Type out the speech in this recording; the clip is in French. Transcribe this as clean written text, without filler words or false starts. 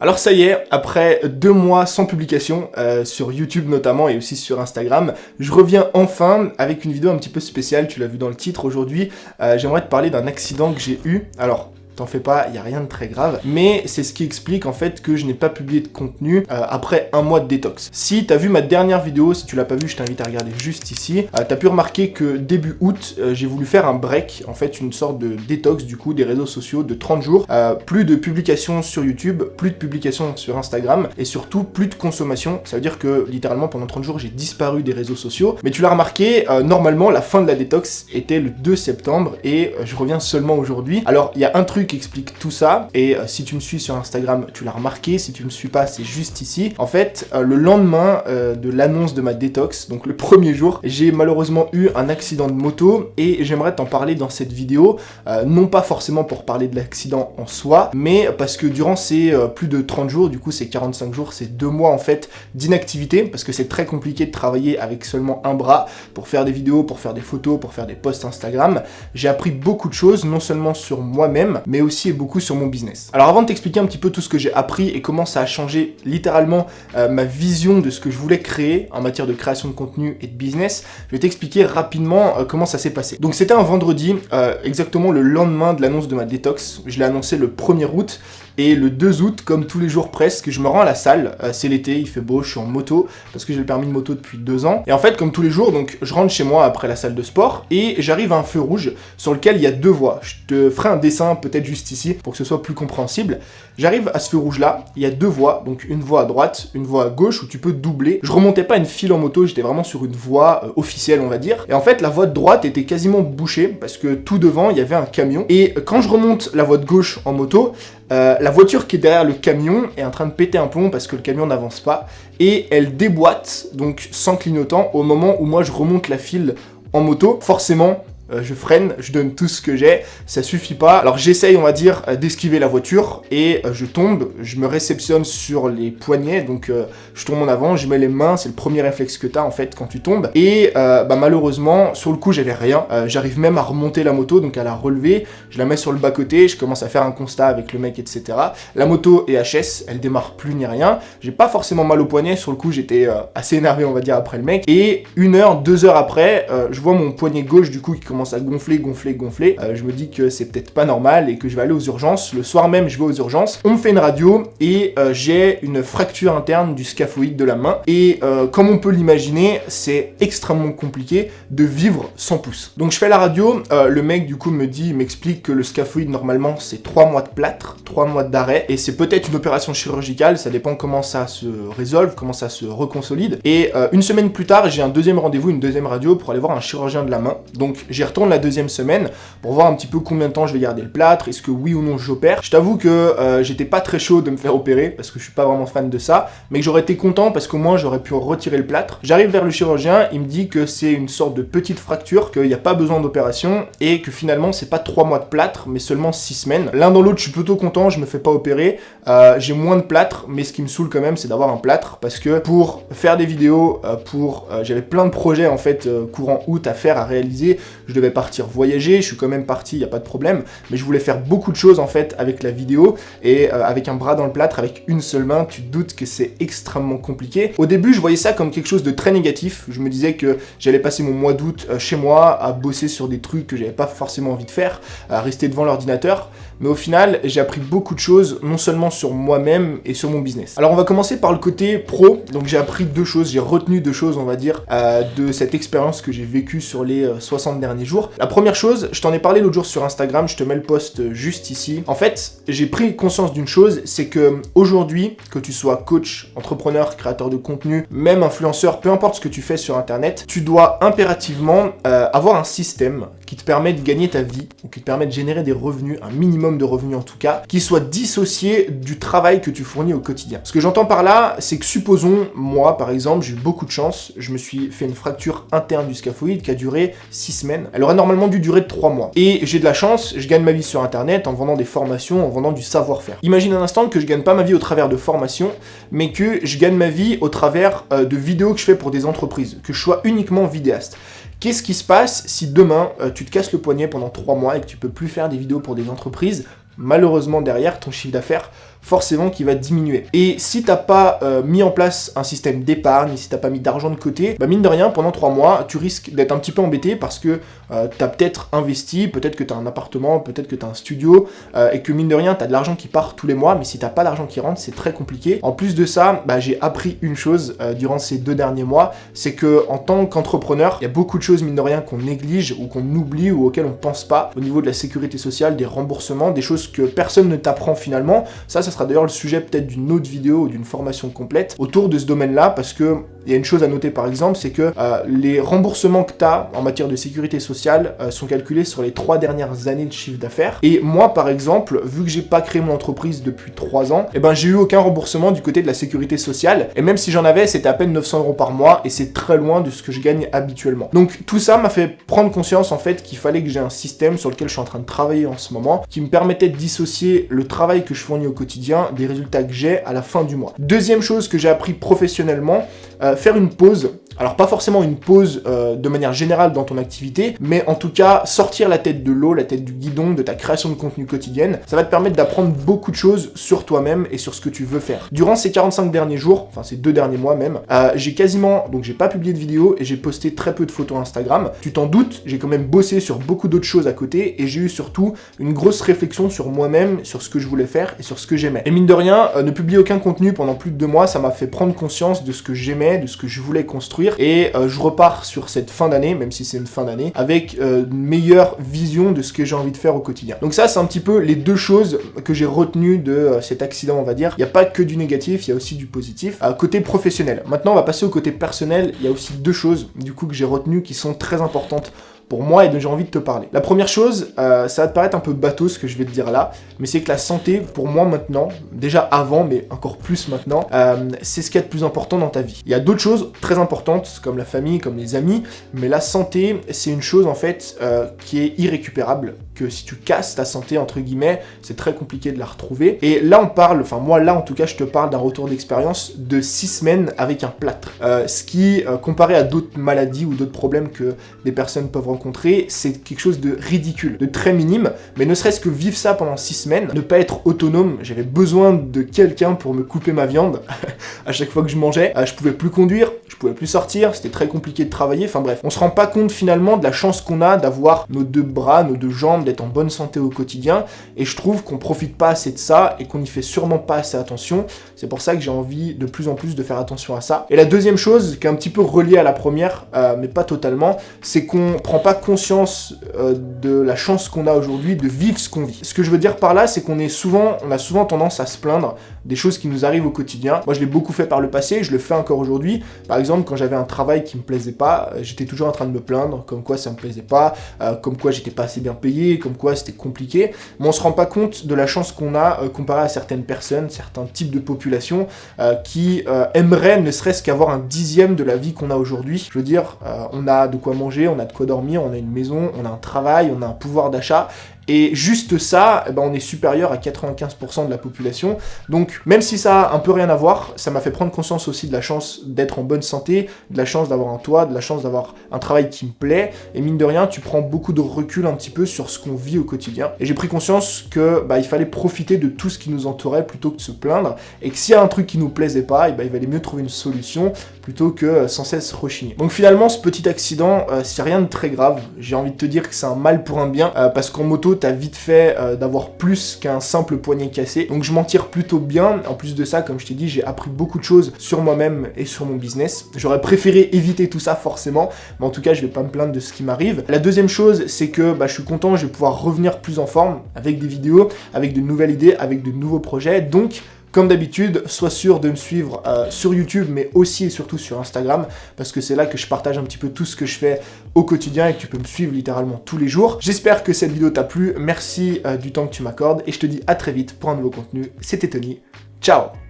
Alors ça y est, après 2 mois sans publication, sur YouTube notamment et aussi sur Instagram, je reviens enfin avec une vidéo un petit peu spéciale, tu l'as vu dans le titre aujourd'hui. J'aimerais te parler d'un accident que j'ai eu. Alors, t'en fais pas, il n'y a rien de très grave, mais c'est ce qui explique en fait que je n'ai pas publié de contenu après 1 mois de détox. Si t'as vu ma dernière vidéo, si tu l'as pas vu, je t'invite à regarder juste ici. T'as pu remarquer que début août, j'ai voulu faire un break, en fait une sorte de détox du coup des réseaux sociaux de 30 jours. Plus de publications sur YouTube, plus de publications sur Instagram et surtout plus de consommation. Ça veut dire que littéralement pendant 30 jours j'ai disparu des réseaux sociaux. Mais tu l'as remarqué, normalement la fin de la détox était le 2 septembre et je reviens seulement aujourd'hui. Alors il y a un truc qui explique tout ça, et si tu me suis sur Instagram, tu l'as remarqué, si tu me suis pas, c'est juste ici. En fait, le lendemain de l'annonce de ma détox, donc le premier jour, j'ai malheureusement eu un accident de moto, et j'aimerais t'en parler dans cette vidéo, non pas forcément pour parler de l'accident en soi, mais parce que durant ces plus de 30 jours, du coup c'est 45 jours, c'est 2 mois en fait d'inactivité, parce que c'est très compliqué de travailler avec seulement un bras, pour faire des vidéos, pour faire des photos, pour faire des posts Instagram. J'ai appris beaucoup de choses, non seulement sur moi-même, mais aussi et beaucoup sur mon business. Alors avant de t'expliquer un petit peu tout ce que j'ai appris et comment ça a changé littéralement ma vision de ce que je voulais créer en matière de création de contenu et de business, je vais t'expliquer rapidement comment ça s'est passé. Donc c'était un vendredi, exactement le lendemain de l'annonce de ma détox. Je l'ai annoncé le 1er août. Et le 2 août, comme tous les jours presque, je me rends à la salle. C'est l'été, il fait beau, je suis en moto, parce que j'ai le permis de moto depuis 2 ans. Et en fait, comme tous les jours, donc je rentre chez moi après la salle de sport, et j'arrive à un feu rouge sur lequel il y a 2 voies. Je te ferai un dessin peut-être juste ici, pour que ce soit plus compréhensible. J'arrive à ce feu rouge-là, il y a 2 voies, donc une voie à droite, une voie à gauche, où tu peux doubler. Je remontais pas une file en moto, j'étais vraiment sur une voie officielle, on va dire. Et en fait, la voie de droite était quasiment bouchée, parce que tout devant, il y avait un camion. Et quand je remonte la voie de gauche en moto, la voiture qui est derrière le camion est en train de péter un plomb parce que le camion n'avance pas et elle déboîte, donc sans clignotant, au moment où moi je remonte la file en moto. Forcément, je freine, je donne tout ce que j'ai, ça suffit pas. Alors j'essaye, on va dire, d'esquiver la voiture et je tombe, je me réceptionne sur les poignets, donc je tombe en avant, je mets les mains, c'est le premier réflexe que t'as en fait quand tu tombes. Et malheureusement, sur le coup j'avais rien, j'arrive même à remonter la moto, donc à la relever, je la mets sur le bas-côté, je commence à faire un constat avec le mec, etc. La moto est HS, elle démarre plus ni rien, j'ai pas forcément mal au poignet, sur le coup j'étais assez énervé on va dire après le mec. Et 1 heure, 2 heures après, je vois mon poignet gauche du coup qui commence à gonfler. Je me dis que c'est peut-être pas normal et que je vais aller aux urgences. Le soir même, je vais aux urgences. On me fait une radio et j'ai une fracture interne du scaphoïde de la main. Et comme on peut l'imaginer, c'est extrêmement compliqué de vivre sans pouce. Donc je fais la radio. Le mec du coup m'explique que le scaphoïde normalement c'est 3 mois de plâtre, 3 mois d'arrêt. Et c'est peut-être une opération chirurgicale. Ça dépend comment ça se résolve, comment ça se reconsolide. Et 1 semaine plus tard, j'ai un deuxième rendez-vous, une deuxième radio pour aller voir un chirurgien de la main. Donc j'y retourne la 2e semaine pour voir un petit peu combien de temps je vais garder le plâtre, est-ce que oui ou non j'opère. Je t'avoue que j'étais pas très chaud de me faire opérer parce que je suis pas vraiment fan de ça, mais que j'aurais été content parce qu'au moins j'aurais pu retirer le plâtre. J'arrive vers le chirurgien, il me dit que c'est une sorte de petite fracture, qu'il n'y a pas besoin d'opération et que finalement c'est pas 3 mois de plâtre mais seulement 6 semaines. L'un dans l'autre je suis plutôt content, je me fais pas opérer, j'ai moins de plâtre, mais ce qui me saoule quand même c'est d'avoir un plâtre parce que pour faire des vidéos, j'avais plein de projets en fait courant août à faire, à réaliser. Je devais partir voyager, je suis quand même parti, il n'y a pas de problème, mais je voulais faire beaucoup de choses en fait avec la vidéo, et avec un bras dans le plâtre, avec une seule main, tu te doutes que c'est extrêmement compliqué. Au début, je voyais ça comme quelque chose de très négatif, je me disais que j'allais passer mon mois d'août chez moi, à bosser sur des trucs que j'avais pas forcément envie de faire, à rester devant l'ordinateur, mais au final, j'ai appris beaucoup de choses, non seulement sur moi-même et sur mon business. Alors on va commencer par le côté pro, donc j'ai appris 2 choses, j'ai retenu 2 choses on va dire, de cette expérience que j'ai vécue sur les 60 derniers jours. La première chose, je t'en ai parlé l'autre jour sur Instagram, je te mets le post juste ici. En fait, j'ai pris conscience d'une chose, c'est que aujourd'hui, que tu sois coach, entrepreneur, créateur de contenu, même influenceur, peu importe ce que tu fais sur internet, tu dois impérativement avoir un système qui te permet de gagner ta vie, ou qui te permet de générer des revenus, un minimum de revenus en tout cas, qui soit dissocié du travail que tu fournis au quotidien. Ce que j'entends par là, c'est que supposons, moi par exemple, j'ai eu beaucoup de chance, je me suis fait une fracture interne du scaphoïde qui a duré 6 semaines. Elle aurait normalement dû durer 3 mois. Et j'ai de la chance, je gagne ma vie sur internet en vendant des formations, en vendant du savoir-faire. Imagine un instant que je gagne pas ma vie au travers de formations, mais que je gagne ma vie au travers de vidéos que je fais pour des entreprises, que je sois uniquement vidéaste. Qu'est-ce qui se passe si demain, tu te casses le poignet pendant 3 mois et que tu peux plus faire des vidéos pour des entreprises? Malheureusement derrière, ton chiffre d'affaires forcément qui va diminuer. Et si t'as pas mis en place un système d'épargne, si t'as pas mis d'argent de côté, bah mine de rien, pendant 3 mois, tu risques d'être un petit peu embêté parce que t'as peut-être investi, peut-être que t'as un appartement, peut-être que t'as un studio, et que mine de rien, t'as de l'argent qui part tous les mois, mais si t'as pas d'argent qui rentre, c'est très compliqué. En plus de ça, bah, j'ai appris une chose durant ces 2 derniers mois, c'est que en tant qu'entrepreneur, il y a beaucoup de choses mine de rien qu'on néglige ou qu'on oublie ou auxquelles on pense pas au niveau de la sécurité sociale, des remboursements, des choses que personne ne t'apprend finalement. Ça sera d'ailleurs le sujet peut-être d'une autre vidéo ou d'une formation complète autour de ce domaine-là, parce que il y a une chose à noter par exemple, c'est que les remboursements que tu as en matière de sécurité sociale sont calculés sur les 3 dernières années de chiffre d'affaires. Et moi par exemple, vu que j'ai pas créé mon entreprise depuis 3 ans, et ben j'ai eu aucun remboursement du côté de la sécurité sociale. Et même si j'en avais, c'était à peine 900 € par mois et c'est très loin de ce que je gagne habituellement. Donc tout ça m'a fait prendre conscience en fait qu'il fallait que j'ai un système sur lequel je suis en train de travailler en ce moment, qui me permettait de dissocier le travail que je fournis au quotidien des résultats que j'ai à la fin du mois. Deuxième chose que j'ai appris professionnellement, faire une pause. Alors pas forcément une pause de manière générale dans ton activité, mais en tout cas sortir la tête de l'eau, la tête du guidon de ta création de contenu quotidienne, ça va te permettre d'apprendre beaucoup de choses sur toi-même et sur ce que tu veux faire. Durant ces 45 derniers jours, enfin ces 2 derniers mois même, j'ai pas publié de vidéo et j'ai posté très peu de photos Instagram. Tu t'en doutes, j'ai quand même bossé sur beaucoup d'autres choses à côté et j'ai eu surtout une grosse réflexion sur moi-même, sur ce que je voulais faire et sur ce que j'aimais. Et mine de rien, ne publier aucun contenu pendant plus de 2 mois, ça m'a fait prendre conscience de ce que j'aimais, de ce que je voulais construire. Et je repars sur cette fin d'année, même si c'est une fin d'année, avec une meilleure vision de ce que j'ai envie de faire au quotidien. Donc ça, c'est un petit peu les 2 choses que j'ai retenues de cet accident, on va dire. Il n'y a pas que du négatif, il y a aussi du positif. Côté professionnel. Maintenant, on va passer au côté personnel. Il y a aussi 2 choses, du coup, que j'ai retenues qui sont très importantes pour moi et dont j'ai envie de te parler. La première chose, ça va te paraître un peu bateau ce que je vais te dire là, mais c'est que la santé, pour moi maintenant, déjà avant, mais encore plus maintenant, c'est ce qu'il y a de plus important dans ta vie. Il y a d'autres choses très importantes, comme la famille, comme les amis, mais la santé, c'est une chose en fait qui est irrécupérable, que si tu casses ta santé, entre guillemets, c'est très compliqué de la retrouver. Et là, on parle, enfin moi là en tout cas, je te parle d'un retour d'expérience de 6 semaines avec un plâtre. Ce qui, comparé à d'autres maladies ou d'autres problèmes que des personnes peuvent rencontrer, c'est quelque chose de ridicule, de très minime, mais ne serait-ce que vivre ça pendant 6 semaines, ne pas être autonome, j'avais besoin de quelqu'un pour me couper ma viande à chaque fois que je mangeais, je pouvais plus conduire, je pouvais plus sortir, c'était très compliqué de travailler, enfin bref, on se rend pas compte finalement de la chance qu'on a d'avoir nos 2 bras, nos 2 jambes, d'être en bonne santé au quotidien, et je trouve qu'on profite pas assez de ça, et qu'on y fait sûrement pas assez attention, c'est pour ça que j'ai envie de plus en plus de faire attention à ça. Et la deuxième chose, qui est un petit peu reliée à la première, mais pas totalement, c'est qu'on prend pas conscience de la chance qu'on a aujourd'hui de vivre ce qu'on vit. Ce que je veux dire par là, c'est qu'on a souvent tendance à se plaindre des choses qui nous arrivent au quotidien. Moi, je l'ai beaucoup fait par le passé, je le fais encore aujourd'hui. Par exemple, quand j'avais un travail qui me plaisait pas, j'étais toujours en train de me plaindre, comme quoi ça me plaisait pas, comme quoi j'étais pas assez bien payé, comme quoi c'était compliqué. Mais on se rend pas compte de la chance qu'on a comparé à certaines personnes, certains types de populations qui aimeraient ne serait-ce qu'avoir un 10e de la vie qu'on a aujourd'hui. Je veux dire, on a de quoi manger, on a de quoi dormir, on a une maison, on a un travail, on a un pouvoir d'achat. Et juste ça, eh ben on est supérieur à 95% de la population. Donc même si ça a un peu rien à voir, ça m'a fait prendre conscience aussi de la chance d'être en bonne santé, de la chance d'avoir un toit, de la chance d'avoir un travail qui me plaît. Et mine de rien, tu prends beaucoup de recul un petit peu sur ce qu'on vit au quotidien. Et j'ai pris conscience que il fallait profiter de tout ce qui nous entourait plutôt que de se plaindre. Et que s'il y a un truc qui nous plaisait pas, il valait mieux trouver une solution plutôt que sans cesse rechigner. Donc finalement, ce petit accident, c'est rien de très grave. J'ai envie de te dire que c'est un mal pour un bien, parce qu'en moto, t'as vite fait d'avoir plus qu'un simple poignet cassé. Donc je m'en tire plutôt bien. En plus de ça, comme je t'ai dit, j'ai appris beaucoup de choses sur moi-même et sur mon business. J'aurais préféré éviter tout ça forcément, mais en tout cas, je vais pas me plaindre de ce qui m'arrive. La deuxième chose, c'est que je suis content, je vais pouvoir revenir plus en forme avec des vidéos, avec de nouvelles idées, avec de nouveaux projets. Donc comme d'habitude, sois sûr de me suivre sur YouTube, mais aussi et surtout sur Instagram, parce que c'est là que je partage un petit peu tout ce que je fais au quotidien et que tu peux me suivre littéralement tous les jours. J'espère que cette vidéo t'a plu, merci du temps que tu m'accordes, et je te dis à très vite pour un nouveau contenu. C'était Tony, ciao!